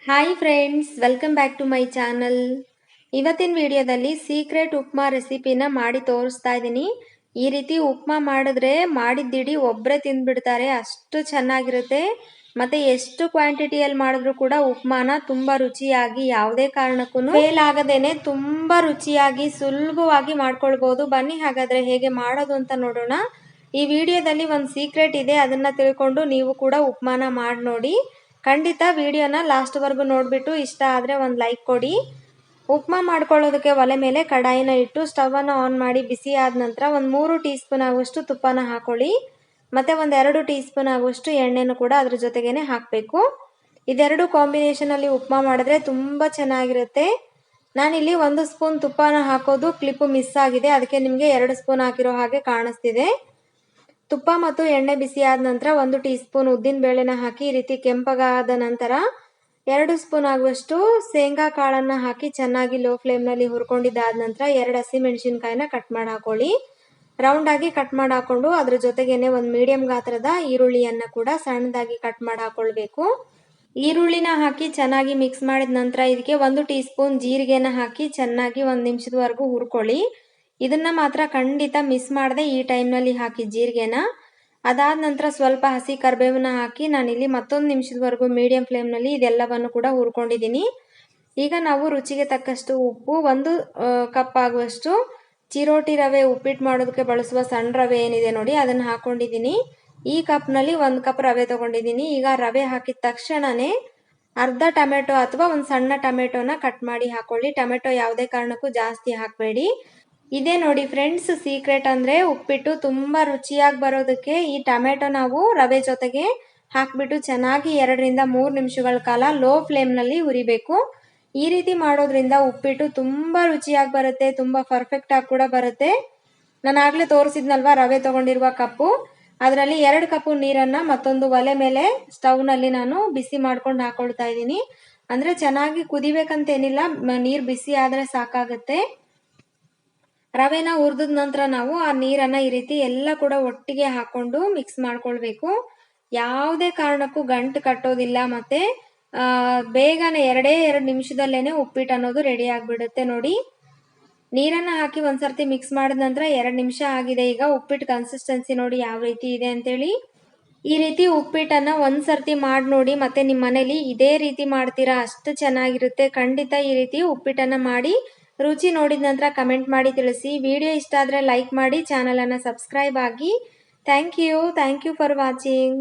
Hi friends, welcome back to my channel. ಇವತ್ತಿನ ವಿಡಿಯೋದಲ್ಲಿ secret upma ರೆಸಿಪಿನ ಮಾಡಿ ತೋರಿಸ್ತಾ ಇದ್ದೀನಿ. ಈ ರೀತಿ ಉಪ್ಮಾ ಮಾಡಿದ್ರೆ ಮಾಡಿದ್ದಿಡಿ ಒಬ್ಬರೇ ತಿಂದ್ಬಿಡ್ತಾರೆ, ಅಷ್ಟು ಚೆನ್ನಾಗಿರುತ್ತೆ. ಮತ್ತು ಎಷ್ಟು ಕ್ವಾಂಟಿಟಿಯಲ್ಲಿ ಮಾಡಿದ್ರೂ ಕೂಡ ಉಪ್ಮಾನ ತುಂಬ ರುಚಿಯಾಗಿ ಯಾವುದೇ ಕಾರಣಕ್ಕೂ ಫೇಲ್ ಆಗದೇನೆ ತುಂಬ ರುಚಿಯಾಗಿ ಸುಲಭವಾಗಿ ಮಾಡ್ಕೊಳ್ಬೋದು. ಬನ್ನಿ ಹಾಗಾದರೆ ಹೇಗೆ ಮಾಡೋದು ಅಂತ ನೋಡೋಣ. ಈ ವಿಡಿಯೋದಲ್ಲಿ ಒಂದು ಸೀಕ್ರೆಟ್ ಇದೆ, ಅದನ್ನು ತಿಳ್ಕೊಂಡು ನೀವು ಕೂಡ ಉಪ್ಮಾನ ಮಾಡಿ ನೋಡಿ. ಖಂಡಿತ ವಿಡಿಯೋನ ಲಾಸ್ಟ್ವರೆಗೂ ನೋಡಿಬಿಟ್ಟು ಇಷ್ಟ ಆದರೆ ಒಂದು ಲೈಕ್ ಕೊಡಿ. ಉಪ್ಮಾ ಮಾಡ್ಕೊಳ್ಳೋದಕ್ಕೆ ಒಲೆ ಮೇಲೆ ಕಡಾಯಿನ ಇಟ್ಟು ಸ್ಟವನ್ನು ಆನ್ ಮಾಡಿ ಬಿಸಿ ಆದ ನಂತರ ಒಂದು 3 ಟೀ ಸ್ಪೂನ್ ಆಗುವಷ್ಟು ತುಪ್ಪನ ಹಾಕೊಳ್ಳಿ. ಮತ್ತು ಒಂದು 2 ಟೀ ಸ್ಪೂನ್ ಆಗುವಷ್ಟು ಎಣ್ಣೆನೂ ಕೂಡ ಅದ್ರ ಜೊತೆಗೇ ಹಾಕಬೇಕು. ಇದೆರಡು ಕಾಂಬಿನೇಷನಲ್ಲಿ ಉಪ್ಮಾ ಮಾಡಿದ್ರೆ ತುಂಬ ಚೆನ್ನಾಗಿರುತ್ತೆ. ನಾನಿಲ್ಲಿ 1 ಸ್ಪೂನ್ ತುಪ್ಪನ ಹಾಕೋದು ಕ್ಲಿಪ್ಪು ಮಿಸ್ ಆಗಿದೆ, ಅದಕ್ಕೆ ನಿಮಗೆ 2 ಸ್ಪೂನ್ ಹಾಕಿರೋ ಹಾಗೆ ಕಾಣಿಸ್ತಿದೆ. ತುಪ್ಪ ಮತ್ತು ಎಣ್ಣೆ ಬಿಸಿ ಆದ ನಂತರ 1 ಟೀ ಸ್ಪೂನ್ ಉದ್ದಿನ ಬೇಳೆನ ಹಾಕಿ ಈ ರೀತಿ ಕೆಂಪಗಾದ ನಂತರ 2 ಸ್ಪೂನ್ ಆಗುವಷ್ಟು ಶೇಂಗಾ ಕಾಳನ್ನು ಹಾಕಿ ಚೆನ್ನಾಗಿ ಲೋ ಫ್ಲೇಮ್ನಲ್ಲಿ ಹುರ್ಕೊಂಡಿದ್ದಾದ ನಂತರ 2 ಹಸಿಮೆಣಸಿನ್ಕಾಯಿನ ಕಟ್ ಮಾಡಿ ಹಾಕೊಳ್ಳಿ. ರೌಂಡಾಗಿ ಕಟ್ ಮಾಡಿ ಹಾಕೊಂಡು ಅದ್ರ ಜೊತೆಗೇನೆ ಒಂದು ಮೀಡಿಯಂ ಗಾತ್ರದ ಈರುಳ್ಳಿಯನ್ನು ಕೂಡ ಸಣ್ಣದಾಗಿ ಕಟ್ ಮಾಡಿ ಹಾಕೊಳ್ಬೇಕು. ಈರುಳ್ಳಿನ ಹಾಕಿ ಚೆನ್ನಾಗಿ ಮಿಕ್ಸ್ ಮಾಡಿದ ನಂತರ ಇದಕ್ಕೆ 1 ಟೀ ಸ್ಪೂನ್ ಜೀರಿಗೆನ ಹಾಕಿ ಚೆನ್ನಾಗಿ 1 ನಿಮಿಷದವರೆಗೂ ಹುರ್ಕೊಳ್ಳಿ. ಇದನ್ನು ಮಾತ್ರ ಖಂಡಿತ ಮಿಸ್ ಮಾಡದೆ ಈ ಟೈಮ್ನಲ್ಲಿ ಹಾಕಿ ಜೀರಿಗೆನ. ಅದಾದ ನಂತರ ಸ್ವಲ್ಪ ಹಸಿ ಕರಿಬೇವನ್ನ ಹಾಕಿ ನಾನಿಲ್ಲಿ ಮತ್ತೊಂದು ನಿಮಿಷದವರೆಗೂ ಮೀಡಿಯಂ ಫ್ಲೇಮ್ನಲ್ಲಿ ಇದೆಲ್ಲವನ್ನು ಕೂಡ ಹುರ್ಕೊಂಡಿದ್ದೀನಿ. ಈಗ ನಾವು ರುಚಿಗೆ ತಕ್ಕಷ್ಟು ಉಪ್ಪು, 1 ಕಪ್ ಆಗುವಷ್ಟು ಚಿರೋಟಿ ರವೆ, ಉಪ್ಪಿಟ್ಟು ಮಾಡೋದಕ್ಕೆ ಬಳಸುವ ಸಣ್ಣ ರವೆ ಏನಿದೆ ನೋಡಿ ಅದನ್ನು ಹಾಕ್ಕೊಂಡಿದ್ದೀನಿ. ಈ ಕಪ್ನಲ್ಲಿ 1 ಕಪ್ ರವೆ ತೊಗೊಂಡಿದ್ದೀನಿ. ಈಗ ರವೆ ಹಾಕಿದ ತಕ್ಷಣವೇ ಅರ್ಧ ಟೊಮೆಟೊ ಅಥವಾ ಒಂದು ಸಣ್ಣ ಟೊಮೆಟೊನ ಕಟ್ ಮಾಡಿ ಹಾಕೊಳ್ಳಿ. ಟೊಮೆಟೊ ಯಾವುದೇ ಕಾರಣಕ್ಕೂ ಜಾಸ್ತಿ ಹಾಕಬೇಡಿ. ಇದೇ ನೋಡಿ ಫ್ರೆಂಡ್ಸ್ ಸೀಕ್ರೆಟ್, ಅಂದರೆ ಉಪ್ಪಿಟ್ಟು ತುಂಬ ರುಚಿಯಾಗಿ ಬರೋದಕ್ಕೆ ಈ ಟೊಮೆಟೊ ನಾವು ರವೆ ಜೊತೆಗೆ ಹಾಕಿಬಿಟ್ಟು ಚೆನ್ನಾಗಿ 2 ರಿಂದ 3 ನಿಮಿಷಗಳ ಕಾಲ ಲೋ ಫ್ಲೇಮ್ನಲ್ಲಿ ಹುರಿಬೇಕು. ಈ ರೀತಿ ಮಾಡೋದ್ರಿಂದ ಉಪ್ಪಿಟ್ಟು ತುಂಬ ರುಚಿಯಾಗಿ ಬರುತ್ತೆ, ತುಂಬ ಪರ್ಫೆಕ್ಟಾಗಿ ಕೂಡ ಬರುತ್ತೆ. ನಾನು ಆಗಲೇ ತೋರಿಸಿದ್ನಲ್ವ ರವೆ ತೊಗೊಂಡಿರುವ ಕಪ್ಪು, ಅದರಲ್ಲಿ 2 ಕಪ್ಪು ನೀರನ್ನು ಮತ್ತೊಂದು ಒಲೆ ಮೇಲೆ ಸ್ಟವ್ನಲ್ಲಿ ನಾನು ಬಿಸಿ ಮಾಡ್ಕೊಂಡು ಹಾಕೊಳ್ತಾ ಇದ್ದೀನಿ. ಅಂದರೆ ಚೆನ್ನಾಗಿ ಕುದಿಬೇಕಂತೇನಿಲ್ಲ, ನೀರು ಬಿಸಿ ಆದರೆ ಸಾಕಾಗುತ್ತೆ. ರವೆನ ಹುರಿದ ನಂತರ ನಾವು ಆ ನೀರನ್ನು ಈ ರೀತಿ ಎಲ್ಲ ಕೂಡ ಒಟ್ಟಿಗೆ ಹಾಕ್ಕೊಂಡು ಮಿಕ್ಸ್ ಮಾಡ್ಕೊಳ್ಬೇಕು. ಯಾವುದೇ ಕಾರಣಕ್ಕೂ ಗಂಟು ಕಟ್ಟೋದಿಲ್ಲ. ಮತ್ತು ಬೇಗನೆ 2 ನಿಮಿಷದಲ್ಲೇ ಉಪ್ಪಿಟ್ಟು ಅನ್ನೋದು ರೆಡಿ ಆಗಿಬಿಡುತ್ತೆ. ನೋಡಿ, ನೀರನ್ನು ಹಾಕಿ ಒಂದು ಸರ್ತಿ ಮಿಕ್ಸ್ ಮಾಡಿದ ನಂತರ 2 ನಿಮಿಷ ಆಗಿದೆ. ಈಗ ಉಪ್ಪಿಟ್ಟು ಕನ್ಸಿಸ್ಟೆನ್ಸಿ ನೋಡಿ ಯಾವ ರೀತಿ ಇದೆ ಅಂತೇಳಿ. ಈ ರೀತಿ ಉಪ್ಪಿಟ್ಟನ್ನು ಒಂದು ಸರ್ತಿ ಮಾಡಿ ನೋಡಿ, ಮತ್ತು ನಿಮ್ಮ ಮನೇಲಿ ಇದೇ ರೀತಿ ಮಾಡ್ತೀರಾ, ಅಷ್ಟು ಚೆನ್ನಾಗಿರುತ್ತೆ. ಖಂಡಿತ ಈ ರೀತಿ ಉಪ್ಪಿಟ್ಟನ್ನು ಮಾಡಿ ರುಚಿ ನೋಡಿದ ನಂತರ ಕಮೆಂಟ್ ಮಾಡಿ ತಿಳಿಸಿ. ವಿಡಿಯೋ ಇಷ್ಟ ಆದರೆ ಲೈಕ್ ಮಾಡಿ, ಚಾನಲನ್ನು ಸಬ್ಸ್ಕ್ರೈಬ್ ಆಗಿ. Thank you for watching.